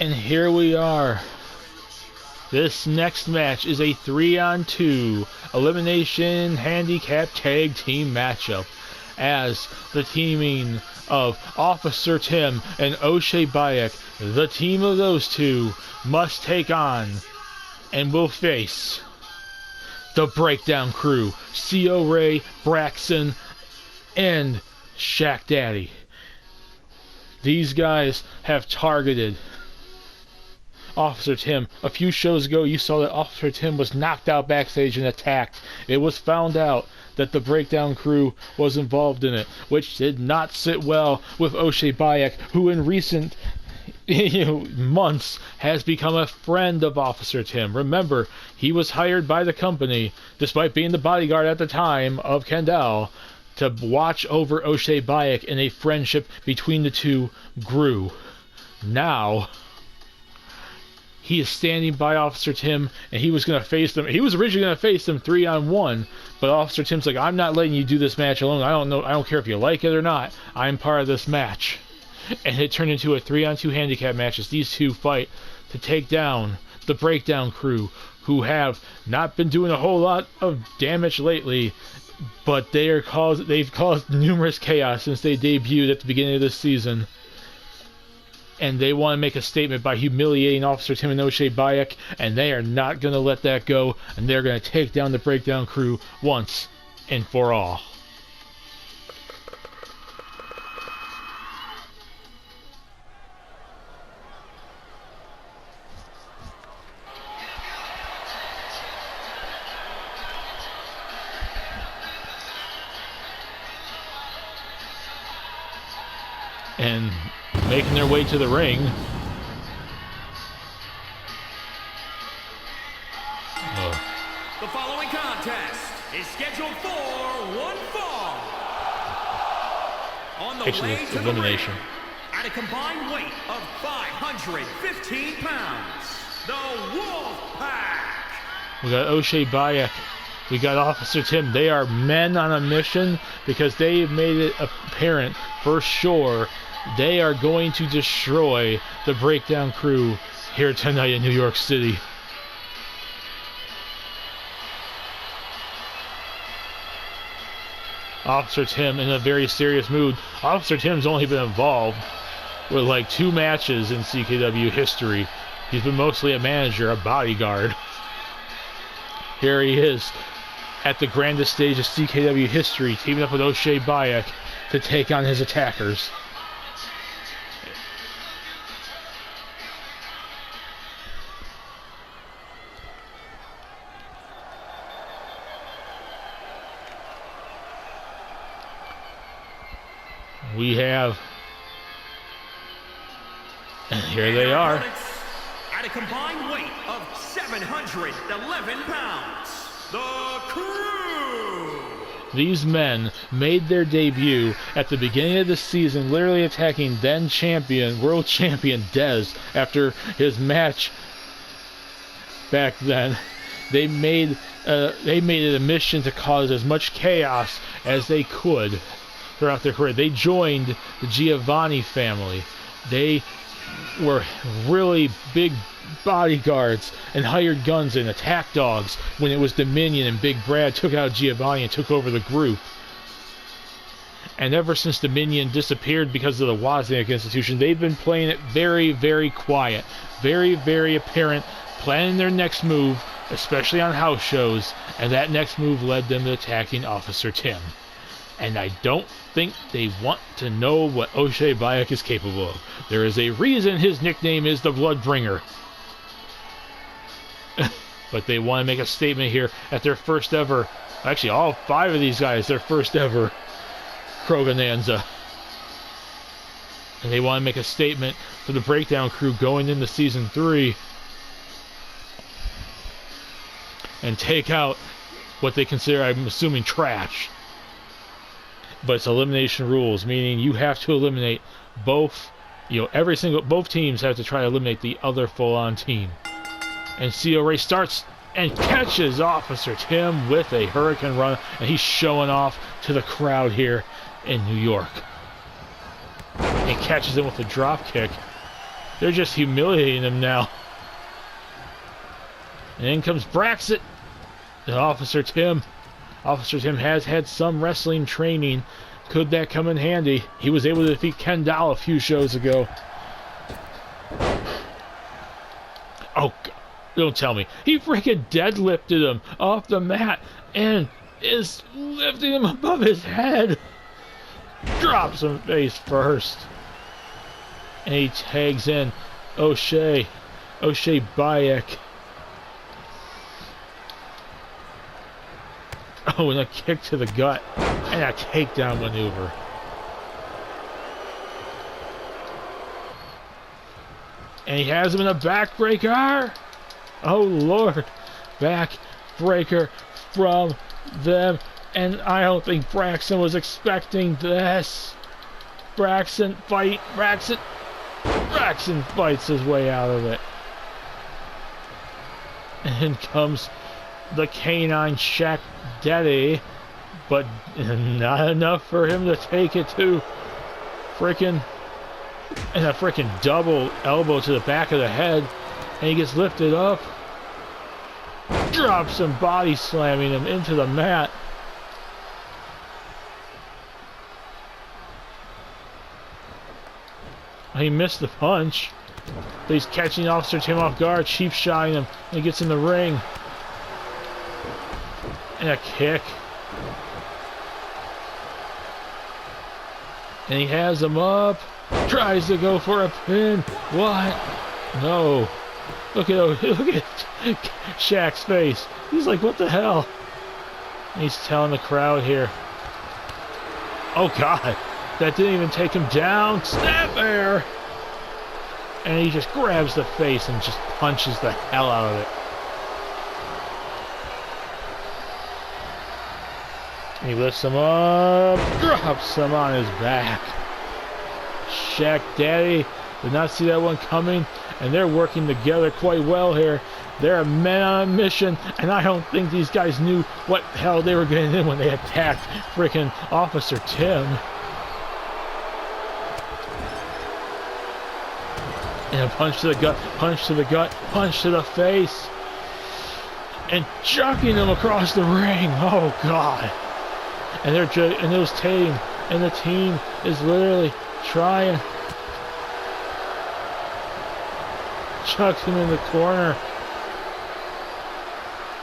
And here we are. This next match is a 3-on-2 elimination handicap tag team matchup, as the teaming of Officer Tim and Oshae Bayek, the team of those two, must take on and will face the Breakdown Crew, CO Ray, Braxton, and Shaq Daddy. These guys have targeted Officer Tim. A few shows ago, you saw that Officer Tim was knocked out backstage and attacked. It was found out that the Breakdown Crew was involved in it, which did not sit well with Oshae Bayek, who in recent months has become a friend of Officer Tim. Remember, he was hired by the company, despite being the bodyguard at the time of Kendall, to watch over Oshae Bayek, and a friendship between the two grew. Now, he is standing by Officer Tim, and he was going to face them. He was originally going to face them 3-on-1, but Officer Tim's like, I'm not letting you do this match alone. I don't care if you like it or not. I'm part of this match. And it turned into a 3-on-2 handicap match as these two fight to take down the Breakdown Crew, who have not been doing a whole lot of damage lately, but they've caused numerous chaos since they debuted at the beginning of this season. And they want to make a statement by humiliating Officer Tim and Oshae Bayek, and they are not going to let that go, and they're going to take down the Breakdown Crew once and for all. And making their way to the ring, the following contest is scheduled for one fall. On the way to elimination. The ring, at a combined weight of 515 pounds, the Wolf Pack. We got Oshae Bayek. We got Officer Tim. They are men on a mission because they have made it apparent for sure they are going to destroy the Breakdown Crew here tonight in New York City. Officer Tim in a very serious mood. Officer Tim's only been involved with like 2 matches in CKW history. He's been mostly a manager, a bodyguard. Here he is at the grandest stage of CKW history, teaming up with Oshae Bayek to take on his attackers. We have, and here they are. At a combined weight of 711 pounds, the Crew. These men made their debut at the beginning of the season, literally attacking then champion, world champion Dez after his match back then. They made it a mission to cause as much chaos as they could throughout their career. They joined the Giovanni family. They were really big bodyguards and hired guns and attack dogs when it was Dominion and Big Brad took out Giovanni and took over the group. And ever since Dominion disappeared because of the Wozniak Institution, they've been playing it very, very quiet, very, very apparent, planning their next move, especially on house shows, and that next move led them to attacking Officer Tim. And I don't think they want to know what Oshae Bayek is capable of. There is a reason his nickname is the Bloodbringer. But they want to make a statement here at their first ever, actually all 5 of these guys, their first ever Kroga-Nanza. And they want to make a statement for the Breakdown Crew going into Season 3 and take out what they consider, I'm assuming, trash. But it's elimination rules, meaning you have to eliminate both, both teams have to try to eliminate the other full-on team. And CO Ray starts and catches Officer Tim with a Hurricane Run, and he's showing off to the crowd here in New York. And catches him with a drop kick. They're just humiliating him now. And in comes Braxton. And Officer Tim. Officer Tim has had some wrestling training. Could that come in handy? He was able to defeat Ken Doll a few shows ago. Oh, God. Don't tell me. He freaking deadlifted him off the mat and is lifting him above his head. Drops him face first. And he tags in Oshae Bayek. Oh, and a kick to the gut. And a takedown maneuver. And he has him in a backbreaker. Oh, Lord. Backbreaker from them. And I don't think Braxton was expecting this. Braxton fights his way out of it. And in comes the canine Shaq Daddy, but not enough for him to take it to freaking, and a freaking double elbow to the back of the head, and he gets lifted up, drops him, body slamming him into the mat. He missed the punch, but he's catching Officer Tim off guard, cheap shotting him, and he gets in the ring. And a kick. And he has him up. Tries to go for a pin. What? No. Look at Shaq's face. He's like, what the hell? And he's telling the crowd here. Oh, God. That didn't even take him down. Snap there. And he just grabs the face and just punches the hell out of it. He lifts him up, drops him on his back. Shaq Daddy did not see that one coming, and they're working together quite well here. They're a man on a mission, and I don't think these guys knew what the hell they were getting in when they attacked freaking Officer Tim. And a punch to the gut, punch to the gut, punch to the face. And chucking him across the ring. Oh, God. And the team is literally trying. Chucks him in the corner.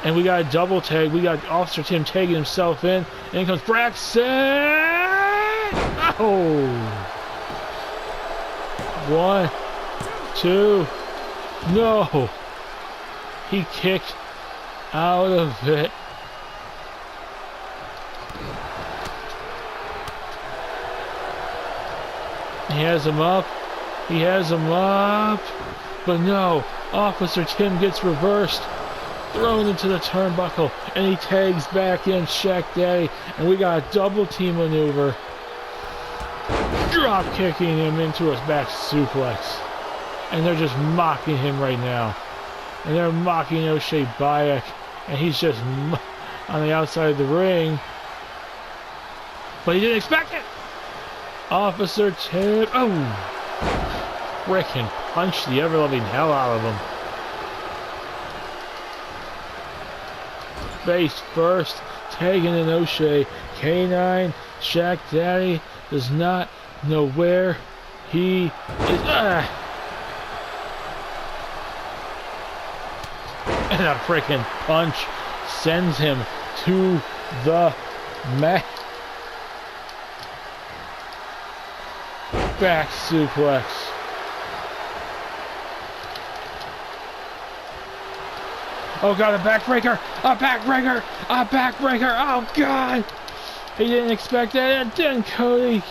And we got a double tag. We got Officer Tim tagging himself in. And in comes Braxton. Oh. 1, 2. No. He kicked out of it. He has him up. He has him up. But no. Officer Tim gets reversed. Thrown into the turnbuckle. And he tags back in Shaq Daddy. And we got a double team maneuver. Drop kicking him into a back suplex. And they're just mocking him right now. And they're mocking Oshae Bayek. And he's just on the outside of the ring. But he didn't expect it. Officer Tim. Oh! Frickin' punched the ever-loving hell out of him. Face first. Tagging in Oshae. K9. Shaq Daddy does not know where he is. And a frickin' punch sends him to the mat. Back suplex. Oh, God, a backbreaker! A backbreaker! A backbreaker! Oh, God! He didn't expect that. And then Corey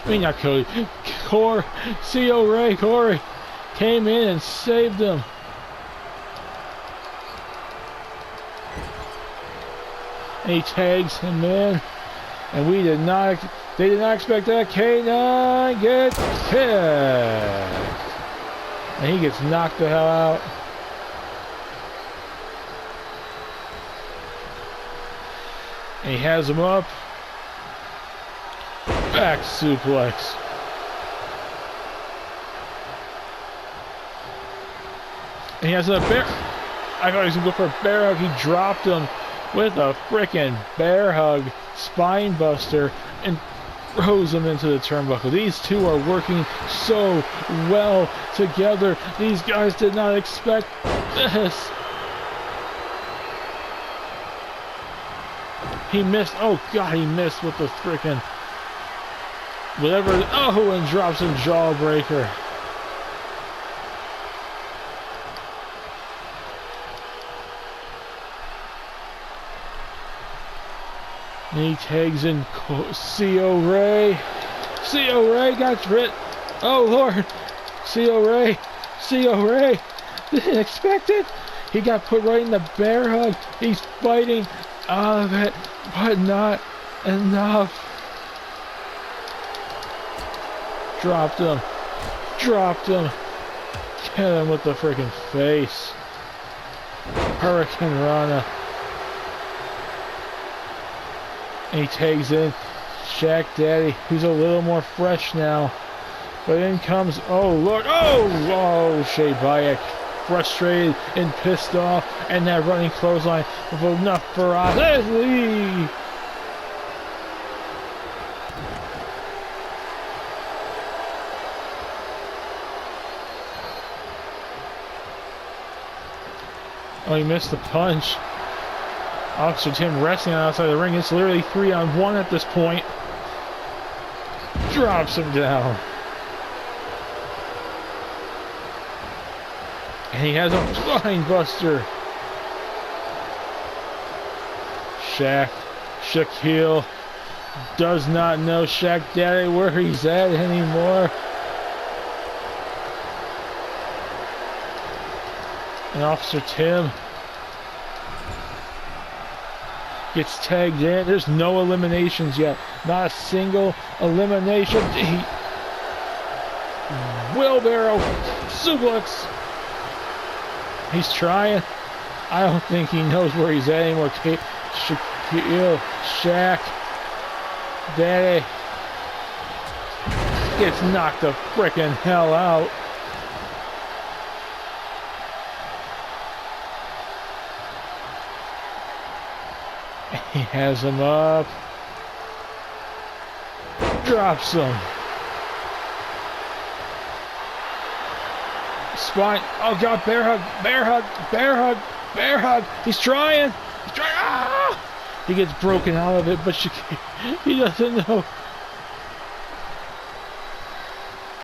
came in and saved him. And he tags him in. And they did not expect that. K9 gets hit. And he gets knocked the hell out. And he has him up. Back suplex. And he has a bear. I thought he was going to go for a bear hug. He dropped him with a freaking bear hug, spine buster, and throws him into the turnbuckle. These two are working so well together. These guys did not expect this. He missed. Oh, God, he missed with the freaking whatever. Oh, and drops a jawbreaker. And he tags in CO Ray. CO Ray got hit. Oh, Lord. CO Ray. Didn't expect it. He got put right in the bear hug. He's fighting out of it, but not enough. Dropped him. Hit him with the freaking face. Hurricane Rana. And he tags in Shaq Daddy, who's a little more fresh now. But in comes, oh Lord, Oshae Bayek, frustrated and pissed off, and that running clothesline with enough for Oshae. Oh, he missed the punch. Officer Tim wrestling outside the ring. It's literally 3-on-1 at this point. Drops him down. And he has a spine buster. Shaquille does not know Shaq Daddy where he's at anymore. And Officer Tim gets tagged in. There's no eliminations yet. Not a single elimination. Wheelbarrow suplex. He's trying. I don't think he knows where he's at anymore. Shaquille, Shaq, Daddy gets knocked the frickin' hell out. He has him up. Drops him. Spine. Oh God, bear hug. He's trying. Ah! He gets broken out of it, but he doesn't know